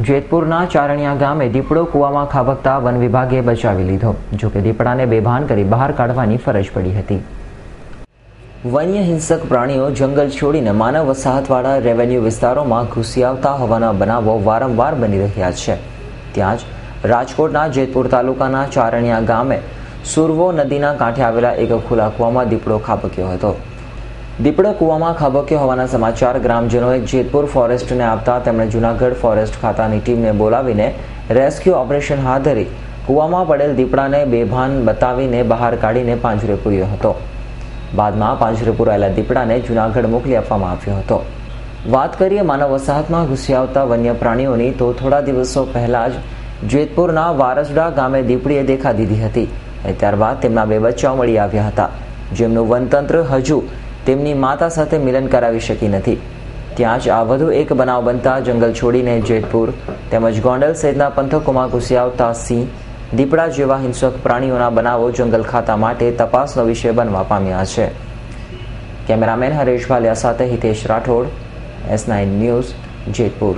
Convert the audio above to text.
જેતપુરના ચારણિયા ગામે દીપડો કૂવામાં ખાબકતા વન વિભાગે બચાવી લીધો. જોકે દીપડાને બેભાન કરી બહાર કાઢવાની ફરજ પડી હતી. વન્ય હિંસક પ્રાણીઓ જંગલ છોડીને માનવ વસાહતવાળા રેવન્યુ વિસ્તારોમાં ઘૂસી આવતા હોવાના બનાવો વારંવાર બની રહ્યા છે. ત્યાં જ રાજકોટના જેતપુર તાલુકાના ચારણિયા ગામે સુરવો નદીના કાંઠે આવેલા એક ખુલ્લા કૂવામાં દીપડો ખાબક્યો હતો. દીપડો કૂવામાં ખાબક્યો હોવાના સમાચાર ગ્રામજનોએ જેતપુર ફોરેસ્ટને આપતા તેમણે જૂનાગઢ ફોરેસ્ટ ખાતાની ટીમને બોલાવીને રેસ્ક્યુ ઓપરેશન હાથ ધરી કૂવામાં પડેલ દીપડાને બેભાન બતાવીને બહાર કાઢીને પાંજરે પૂર્યો હતો. બાદમાં પાંજરે પૂરાયેલા દીપડાને જૂનાગઢ મોકલી આપવામાં આવ્યો હતો. વાત કરીએ માનવ વસાહતમાં ઘૂસી આવતા વન્ય પ્રાણીઓની, તો થોડા દિવસો પહેલા જ જેતપુરના વારસડા ગામે દીપડીએ દેખા દીધી હતી. ત્યારબાદ તેમના 2 બચ્ચાઓ મળી આવ્યા હતા, જેમનું વનતંત્ર હજુ તેમની માતા સાથે મિલન કરાવી શકી નથી. ત્યાં જ આ વધુ એક બનાવ બનતા જંગલ છોડીને જેતપુર તેમજ ગોંડલ સહિતના પંથકોમાં ઘૂસી આવતા સિંહ, દીપડા જેવા હિંસક પ્રાણીઓના બનાવો જંગલ ખાતા માટે તપાસનો વિષય બનવા પામ્યા છે. કેમેરામેન હરેશ ભાલિયા સાથે હિતેશ રાઠોડ, S9 ન્યૂઝ, જેતપુર.